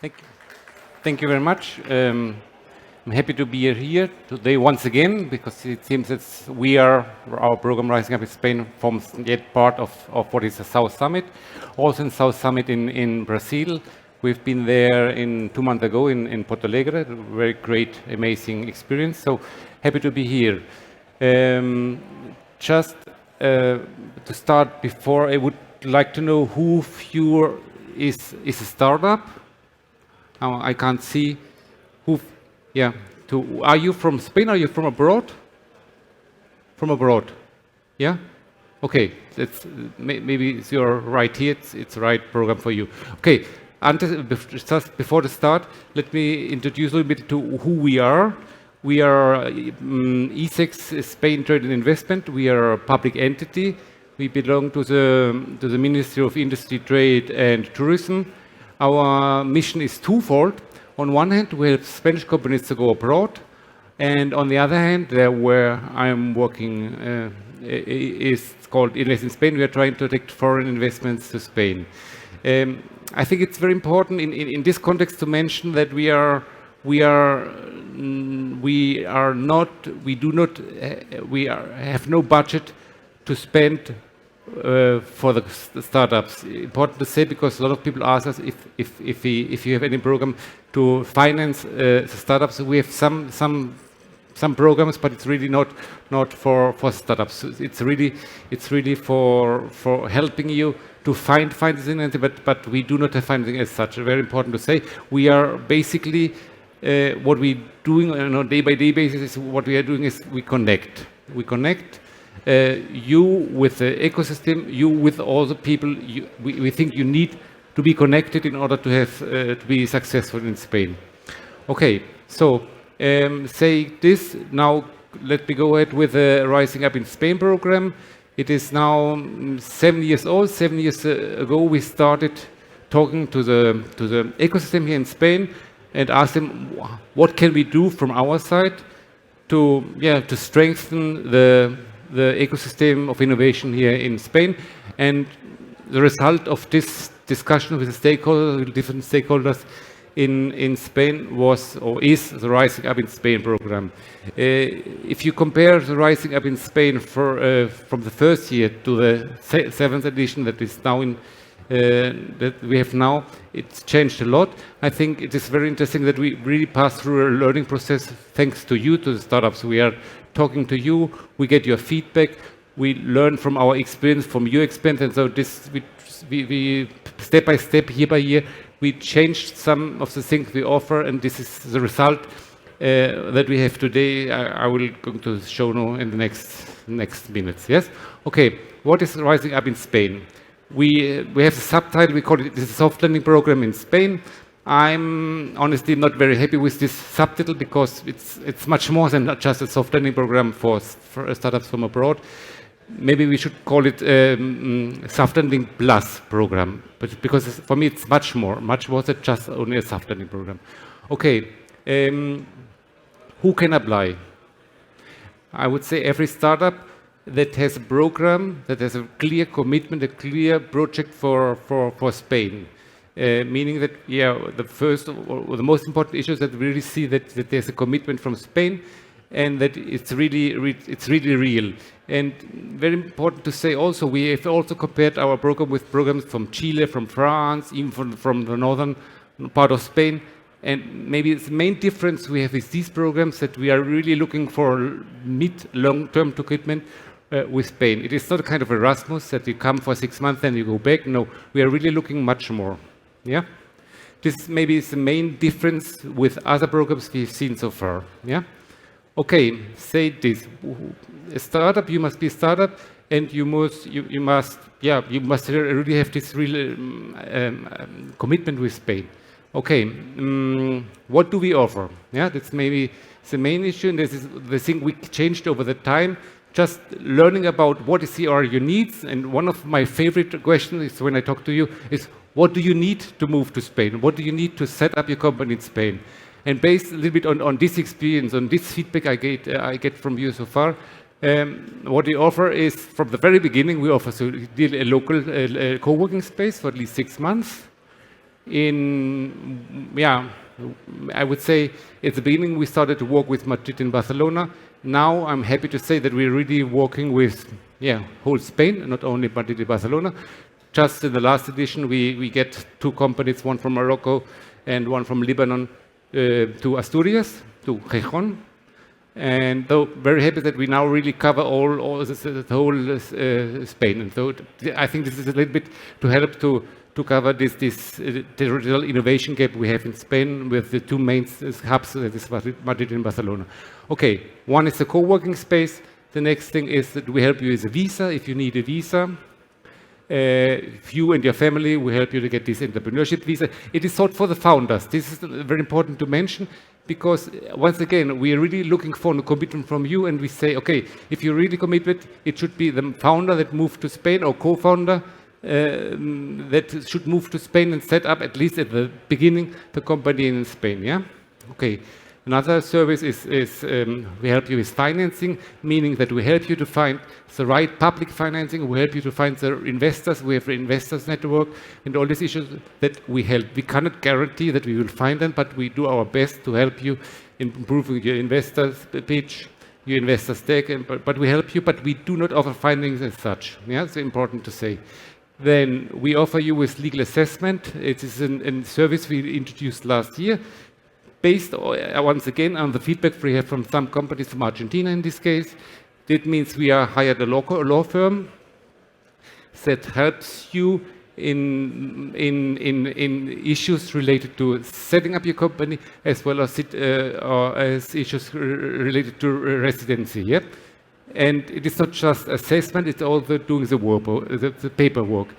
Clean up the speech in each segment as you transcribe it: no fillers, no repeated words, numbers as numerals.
Thank you. Thank you very much. I'm happy to be here today once again because it seems that our program Rising Up in Spain forms yet part of what is the South Summit. Also in South Summit in Brazil. We've been there in 2 months ago in Porto Alegre, very great, amazing experience. So happy to be here. Just to start before, I would like to know who of you is a startup. I can't see who. Yeah. Are you from Spain? Are you from abroad? From abroad. Yeah. Okay. That's maybe it's your right here. It's the right program for you. Okay. Just before the start, let me introduce a little bit to who we are. We are ESEX Spain Trade and Investment. We are a public entity. We belong to the Ministry of Industry, Trade and Tourism. Our mission is twofold. On one hand, we help Spanish companies to go abroad, and on the other hand, where I'm working is called Invest in Spain. We are trying to attract foreign investments to Spain. I think it's very important in this context to mention that we have no budget to spend for the startups. Important to say because a lot of people ask us if you have any program to finance the startups. We have some programs, but it's really not for startups. It's really for helping you to find financing, but we do not have financing as such. Very important to say. We are basically what we're doing on a day-by-day basis is what we are doing is we connect. We connect you with the ecosystem, you with all the people. We think you need to be connected in order to have to be successful in Spain. Okay, so say this now. Let me go ahead with the Rising Up in Spain program. It is now 7 years old. 7 years ago, we started talking to the ecosystem here in Spain and asked them what can we do from our side to strengthen the ecosystem of innovation here in Spain. And the result of this discussion with the stakeholders, different stakeholders in Spain was or is the Rising Up in Spain program. If you compare the Rising Up in Spain from the first year to the seventh edition that is now that we have now, it's changed a lot. I think it is very interesting that we really pass through a learning process thanks to you, to the startups. We are talking to you, we get your feedback, we learn from our experience, from your experience, and so this we step by step, year by year, we changed some of the things we offer, and this is the result that we have today. I will go to show now in the next minutes. Yes. Okay. What is Rising Up in Spain? We have a subtitle. We call it the soft landing program in Spain. I'm honestly not very happy with this subtitle because it's much more than just a soft landing program for startups from abroad. Maybe we should call it soft landing plus program, but because for me it's much more than just only a soft landing program. Okay, who can apply? I would say every startup that has a program, that has a clear commitment, a clear project for Spain. Meaning that, the first or the most important issue is that we really see that there's a commitment from Spain and that it's really real. And very important to say also, we have also compared our program with programs from Chile, from France, even from the northern part of Spain. And maybe the main difference we have is these programs that we are really looking for mid-long-term commitment with Spain. It is not a kind of Erasmus that you come for 6 months and you go back. No, we are really looking much more. Yeah, this maybe is the main difference with other programs we've seen so far. Yeah. Okay, say this: a startup, you must be a startup, and you must really have this real commitment with Spain. Okay, what do we offer? Yeah, that's maybe the main issue, and this is the thing we changed over the time. Just learning about what are your needs, and one of my favorite questions is when I talk to you is, what do you need to move to Spain? What do you need to set up your company in Spain? And based a little bit on this experience, on this feedback I get from you so far, what we offer is, from the very beginning, we offer a local co-working space for at least 6 months. I would say at the beginning we started to work with Madrid and Barcelona. Now I'm happy to say that we're really working with whole Spain, not only Madrid and Barcelona. Just in the last edition, we get 2 companies, one from Morocco and one from Lebanon, to Asturias, to Gijón. And though very happy that we now really cover all the whole Spain. And so I think this is a little bit to help to cover this territorial innovation gap we have in Spain with the 2 main hubs, that is Madrid and Barcelona. Okay, one is the co-working space. The next thing is that we help you with a visa if you need a visa. If you and your family, we help you to get this entrepreneurship visa. It is sought for the founders. This is very important to mention because, once again, we are really looking for a commitment from you, and we say, okay, if you really committed, it should be the founder that moved to Spain or co-founder that should move to Spain and set up, at least at the beginning, the company in Spain. Yeah. Okay. Another service is we help you with financing, meaning that we help you to find the right public financing, we help you to find the investors, we have the investors network, and all these issues that we help. We cannot guarantee that we will find them, but we do our best to help you in improving your investors pitch, your investor stake, but we help you, but we do not offer financing as such. Yeah, it's important to say. Then we offer you with legal assessment. It is a service we introduced last year, based once again on the feedback we have from some companies from Argentina in this case. That means we are hired a law firm that helps you in issues related to setting up your company as well as issues related to residency. Yeah? And it is not just assessment, it's also doing the work, the paperwork.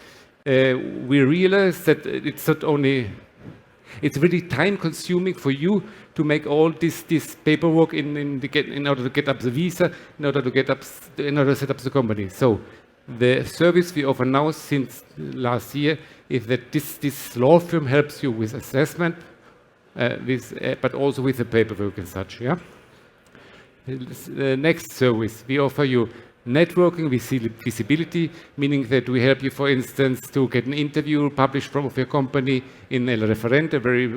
We realize that it's not only, it's really time consuming for you to make all this paperwork in order to get up the visa, in order to set up the company. So the service we offer now since last year is that this law firm helps you with assessment, but also with the paperwork and such. Yeah. The next service, we offer you networking visibility, meaning that we help you, for instance, to get an interview published from your company in El Referente, a very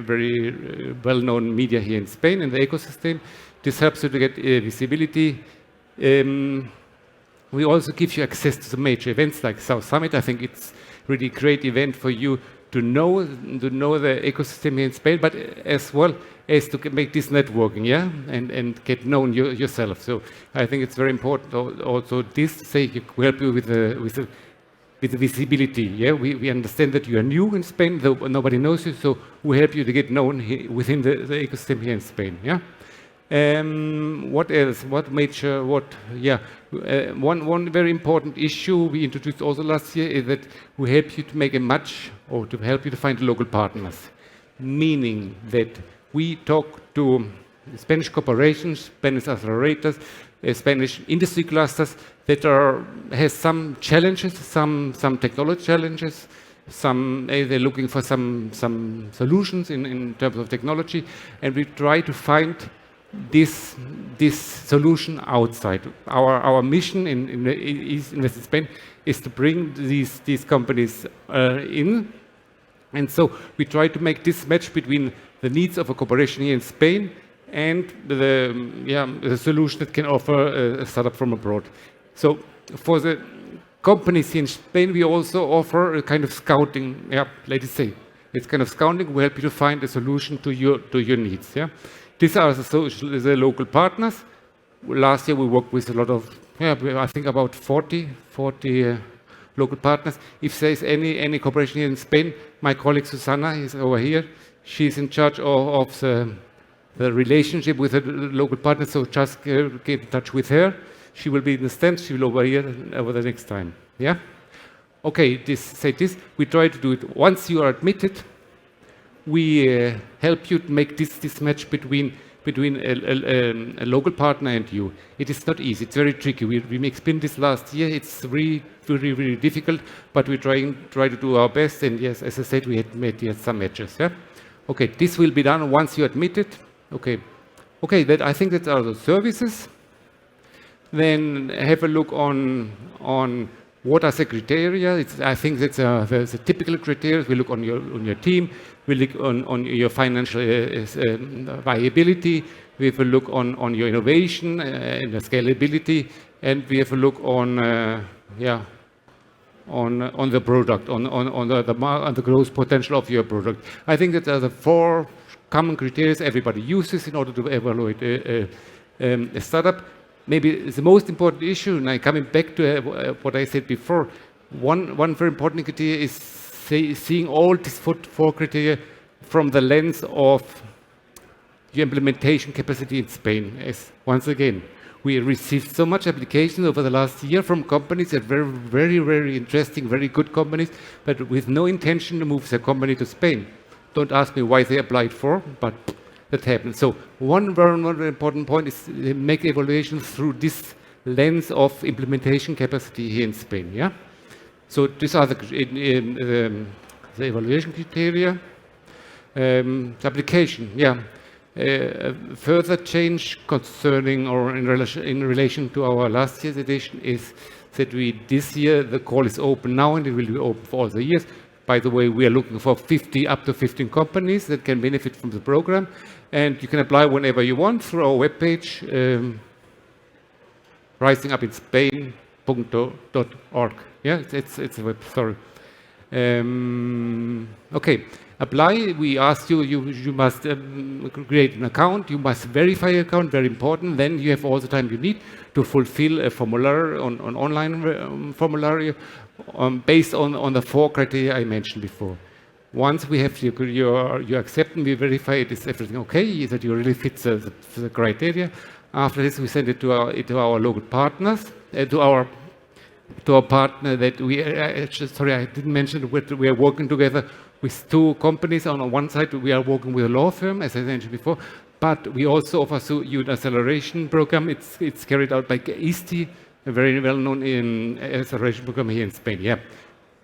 well-known media here in Spain, in the ecosystem. This helps you to get visibility. We also give you access to the major events like South Summit. I think it's really a great event for you to know the ecosystem here in Spain, but as well as to make this networking, yeah, and get known yourself. So I think it's very important also this to say we help you with the visibility. Yeah, we understand that you are new in Spain, though nobody knows you, so we help you to get known within the ecosystem here in Spain. Yeah. What else? What major? One very important issue we introduced also last year is that we help you to make to help you to find local partners, meaning that we talk to Spanish corporations, Spanish accelerators, Spanish industry clusters that has some challenges, some technology challenges. They're looking for some solutions in terms of technology, and we try to find this solution outside. Our mission in East Invest in Spain is to bring these companies in, and so we try to make this match between the needs of a corporation here in Spain and the solution that can offer a startup from abroad. So for the companies here in Spain, we also offer a kind of scouting. Yeah, let's say it's kind of scouting. We help you to find a solution to your needs. Yeah. These are the local partners. Last year we worked with a lot of, I think about 40 local partners. If there is any corporation here in Spain, my colleague Susana is over here. She's in charge of the relationship with the local partners, so just get in touch with her. She will be in the stand. She will over here over the next time. Yeah? Okay, we try to do it. Once you are admitted, we help you to make this match between a local partner and you. It is not easy. It's very tricky. We experienced this last year. It's really difficult, but we try to do our best. And yes, as I said, we had made some matches. Yeah. Okay, this will be done once you admit it. Okay. I think that are the services. Then have a look on What are the criteria? I think that's the typical criteria. We look on your team, we look on your financial viability, we have a look on your innovation and the scalability, and we have a look on the product, on the growth potential of your product. I think that are the 4 common criteria everybody uses in order to evaluate a startup. Maybe the most important issue, and I'm coming back to what I said before, one very important criteria is seeing all these 4 criteria from the lens of your implementation capacity in Spain. As once again, we received so much applications over the last year from companies that were very, very interesting, very good companies, but with no intention to move their company to Spain. Don't ask me why they applied for, but that happened. So one very important point is make evaluations through this lens of implementation capacity here in Spain. Yeah. So these are the evaluation criteria. The application. Yeah. Further change concerning or in relation to our last year's edition is that this year the call is open now and it will be open for all the years. By the way, we are looking for up to 15 companies that can benefit from the program, and you can apply whenever you want through our webpage, risingupinspain.org. Yeah, it's a web. Sorry. Okay. Apply. We ask you must create an account. You must verify your account. Very important. Then you have all the time you need to fulfill a formulary on online formulary based on the 4 criteria I mentioned before. Once we have your acceptance, we verify it is everything okay, that you really fit the criteria. After this, we send it to our local partners, to our partner that sorry, I didn't mention, we are working together with 2 companies. On one side, we are working with a law firm, as I mentioned before, but we also offer you an acceleration program. It's carried out by ISTI, a very well-known acceleration program here in Spain. Yeah.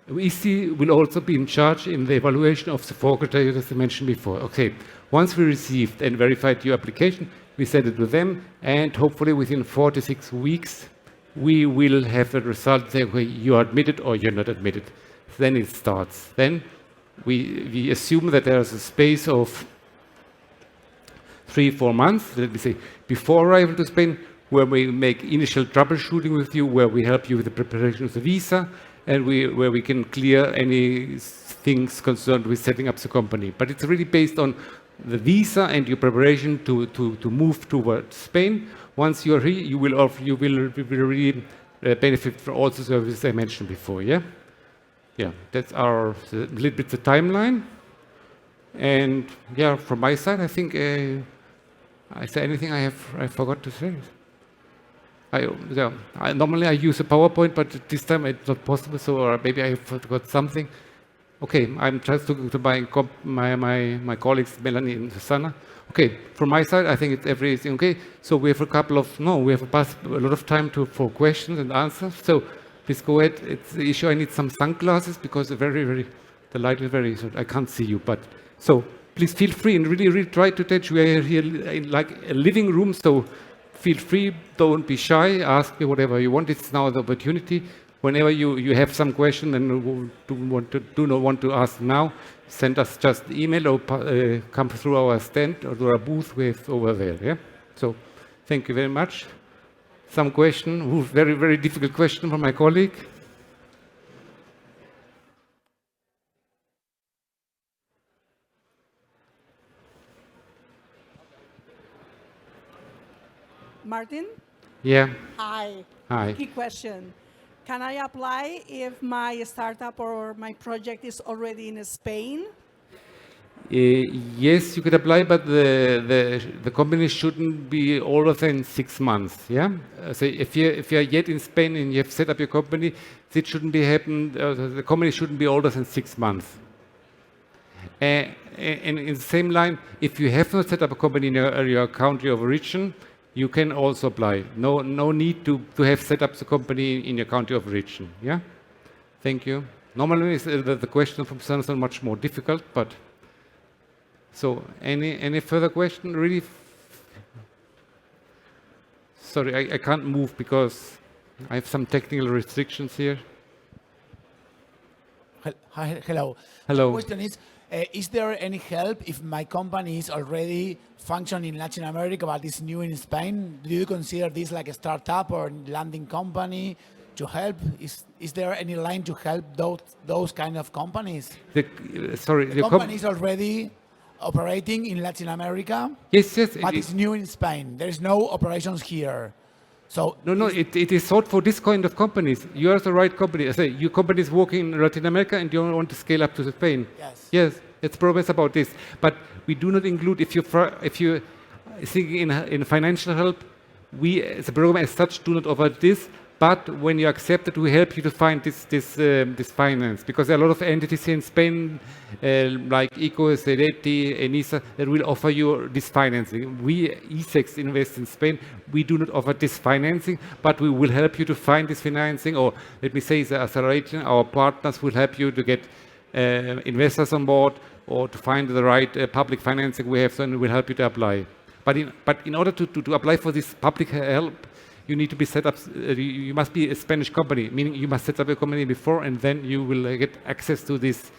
ISTI will also be in charge in the evaluation of the 4 criteria as I mentioned before. Okay. Once we received and verified your application, we send it to them, and hopefully within 4 to 6 weeks, we will have a result saying you are admitted or you're not admitted. Then it starts. Then we assume that there's a space of 3-4 months, let me say, before arrival to Spain, where we make initial troubleshooting with you, where we help you with the preparation of the visa, and where we can clear any things concerned with setting up the company. But it's really based on the visa and your preparation to move towards Spain. Once you're here, you will really benefit from all the services I mentioned before. Yeah. Yeah, that's a little bit the timeline. And yeah, from my side, I think is there anything I forgot to say? Normally I use a PowerPoint, but this time it's not possible. So or maybe I forgot something. Okay, I'm just talking to my colleagues Melanie and Susanna. Okay, from my side, I think it's everything okay. So we have a lot of time for questions and answers. So please go ahead. It's the issue. I need some sunglasses because the light is very, so I can't see you. But so please feel free and really try to touch. We are here in like a living room, so feel free. Don't be shy. Ask me whatever you want. It's now the opportunity. Whenever you have some question and do not want to ask now, send us just email or come through our stand or to our booth over there. Yeah. So thank you very much. Some question, very, very difficult question from my colleague. Martin? Yeah. Hi. Hi. Key question. Can I apply if my startup or my project is already in Spain? Yes, you could apply, but the company shouldn't be older than 6 months. Yeah. So if you are yet in Spain and you have set up your company, it shouldn't be happened. The company shouldn't be older than 6 months. And in the same line, if you have not set up a company in your country of origin, you can also apply. No need to have set up the company in your country of origin. Yeah. Thank you. Normally, the question from Sun is much more difficult, but. So, any further question? Really? Sorry, I can't move because I have some technical restrictions here. Hello. Hello. The question is there any help if my company is already functioning in Latin America but is new in Spain? Do you consider this like a startup or landing company to help? Is there any line to help those kind of companies? The Company is already operating in Latin America, yes, but it's new in Spain. There is no operations here. So No, it is sought for this kind of companies. You are the right company. I say your company is working in Latin America and you want to scale up to Spain. Yes. Yes, it's progress about this. But we do not include if you thinking in financial help. We as a program as such do not offer this. But when you accept it, we help you to find this finance, because there are a lot of entities here in Spain, like ICO, Cedeti, ENISA, that will offer you this financing. We, ESEX, invest in Spain. We do not offer this financing, but we will help you to find this financing, or let me say, the acceleration. Our partners will help you to get investors on board, or to find the right public financing we have, so we will help you to apply. But in order to apply for this public help, you need to be set up, you must be a Spanish company, meaning you must set up a company before and then you will get access to this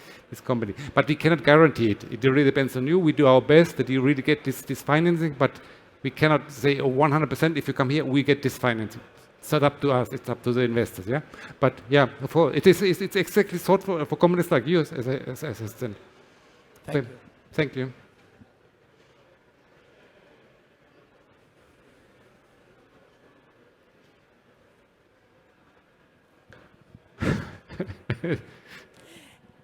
company. But we cannot guarantee it. It really depends on you. We do our best that you really get this financing, but we cannot say 100% if you come here, we get this financing. It's not up to us, it's up to the investors, yeah? But yeah, it's exactly sought for companies like yours as I said. Thank you. Thank you.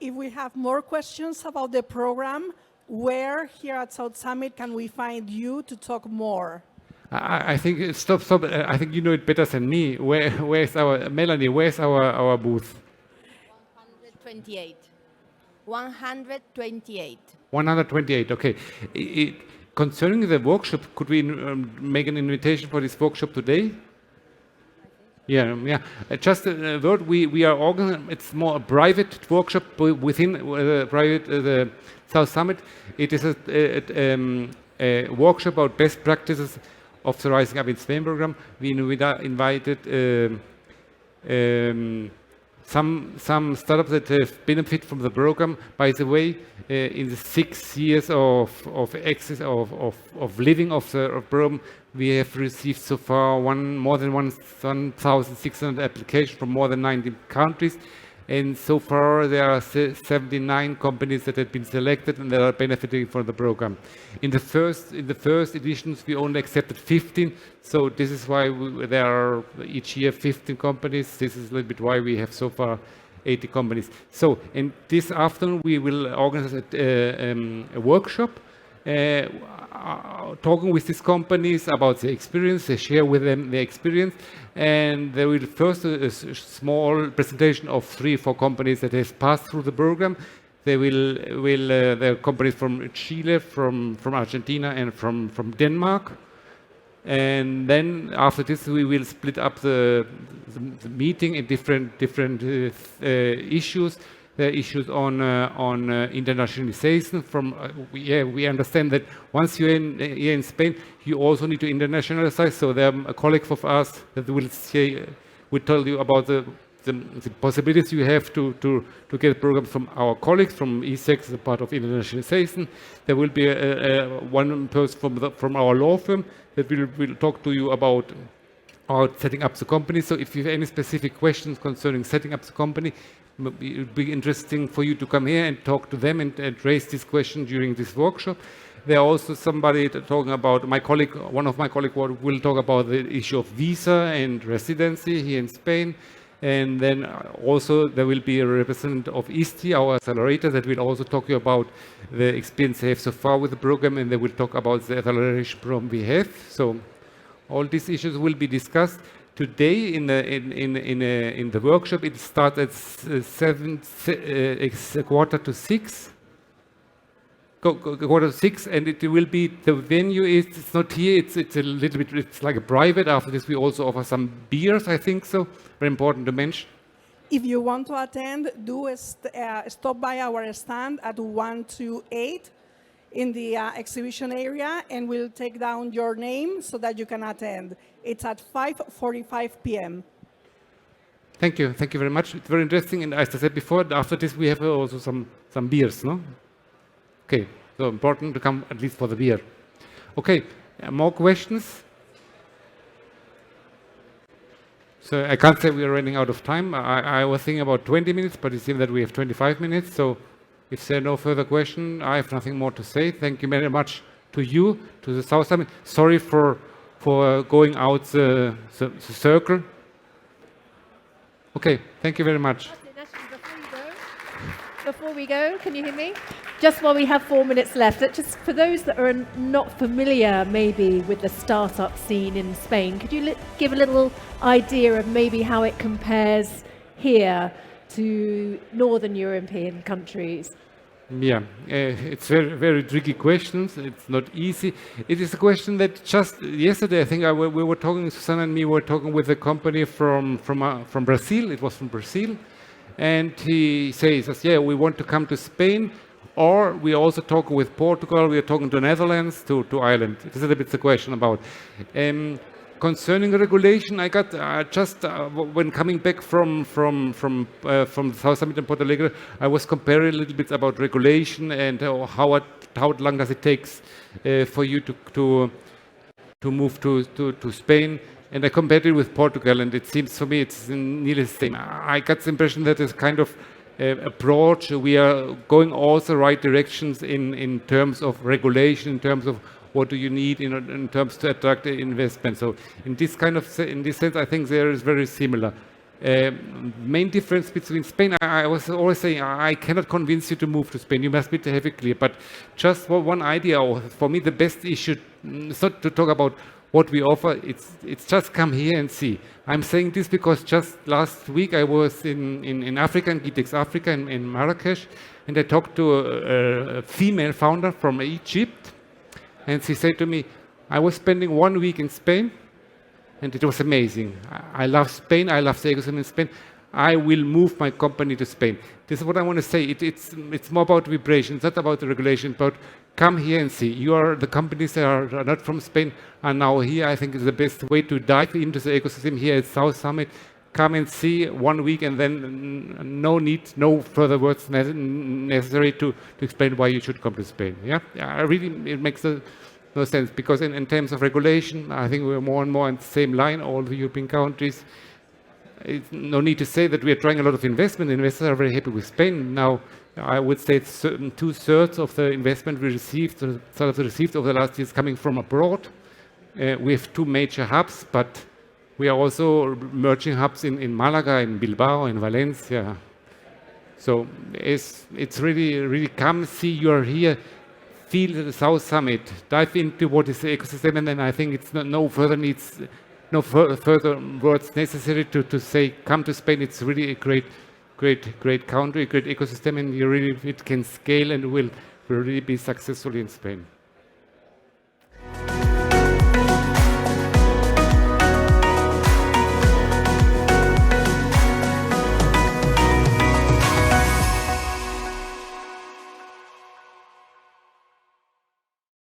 If we have more questions about the program, where here at South Summit can we find you to talk more? I think stop. I think you know it better than me. Where's our Melanie? Where's our booth? 128. 128. 128. Okay. Concerning the workshop, could we make an invitation for this workshop today? Yeah. Just a word. We are organizing. It's more a private workshop within the South Summit. It is a workshop about best practices of the Rising Up in Spain program. We invited some startups that have benefited from the program. By the way, in the 6 years of access of living of the program, we have received so far more than 1,600 applications from more than 90 countries. And so far, there are 79 companies that have been selected and that are benefiting from the program. In the first editions, we only accepted 15. So this is why there are each year 15 companies. This is a little bit why we have so far 80 companies. So in this afternoon, we will organize a workshop talking with these companies about the experience. They share with them their experience, and there will first a small presentation of 3-4 companies that have passed through the program. There are companies from Chile, from Argentina, and from Denmark. And then after this, we will split up the meeting in different issues. There are issues on internationalization. We understand that once you're here in Spain, you also need to internationalize. So there are a colleague of us that will tell you about the possibilities you have to get programs from our colleagues from ESEX as a part of internationalization. There will be one person from our law firm that will talk to you about setting up the company. So if you have any specific questions concerning setting up the company, it would be interesting for you to come here and talk to them and raise this question during this workshop. There are also somebody talking about, one of my colleagues will talk about the issue of visa and residency here in Spain. And then also there will be a representative of ISTI, our accelerator, that will also talk to you about the experience they have so far with the program, and they will talk about the acceleration program we have. So all these issues will be discussed today in the workshop. It starts at 5:45, quarter to 6, and it will be, the venue it's not here, it's a little bit, it's like a private. After this, we also offer some beers, I think so. Very important to mention. If you want to attend, do stop by our stand at 128 in the exhibition area, and we'll take down your name so that you can attend. It's at 5:45 p.m. Thank you very much. It's very interesting, and as I said before, after this we have also some beers, no? Okay, so important to come at least for the beer. Okay, more questions? So I can't say we are running out of time. I was thinking about 20 minutes, but it seems that we have 25 minutes. So if there are no further questions, I have nothing more to say. Thank you very much to you, to the South Summit. Sorry for going out the circle. Okay, thank you very much. Before we go, can you hear me? Just while we have 4 minutes left, just for those that are not familiar maybe with the startup scene in Spain, could you give a little idea of maybe how it compares here to Northern European countries? Yeah, it's very tricky questions. It's not easy. It is a question that just yesterday, I think we were talking, Susanna and me were talking with a company from Brazil. It was from Brazil. And he says, yeah, we want to come to Spain, or we also talk with Portugal, we are talking to Netherlands, to Ireland. This is a bit the question about. Concerning regulation, I got just when coming back from the South Summit in Porto Alegre, I was comparing a little bit about regulation and how long does it take for you to move to Spain. And I compared it with Portugal, and it seems for me it's nearly the same. I got the impression that it's kind of approach. We are going also right directions in terms of regulation, in terms of what do you need in terms to attract investment. So in this sense, I think there is very similar. Main difference between Spain, I was always saying, I cannot convince you to move to Spain. You must have it clear. But just one idea, or for me, the best issue, it's not to talk about what we offer, it's just come here and see. I'm saying this because just last week I was in Africa, in GITEX Africa, in Marrakesh, and I talked to a female founder from Egypt, and she said to me, I was spending 1 week in Spain, and it was amazing. I love Spain, I love the ecosystem in Spain. I will move my company to Spain. This is what I want to say. It's more about vibration. It's not about the regulation, but come here and see. The companies that are not from Spain are now here. I think it's the best way to dive into the ecosystem here at South Summit. Come and see 1 week, and then no further words necessary to explain why you should come to Spain. Yeah, really, it makes no sense, because in terms of regulation, I think we're more and more on the same line, all the European countries. It's no need to say that we are trying a lot of investment. Investors are very happy with Spain. Now, I would say it's 2/3 of the investment we received over the last years coming from abroad. We have 2 major hubs, but we are also merging hubs in Malaga, in Bilbao, in Valencia. So it's really come, see you're here, feel the South Summit, dive into what is the ecosystem, and then I think it's no further words necessary to say come to Spain. It's really a great country, great ecosystem, and it can scale and will really be successful in Spain.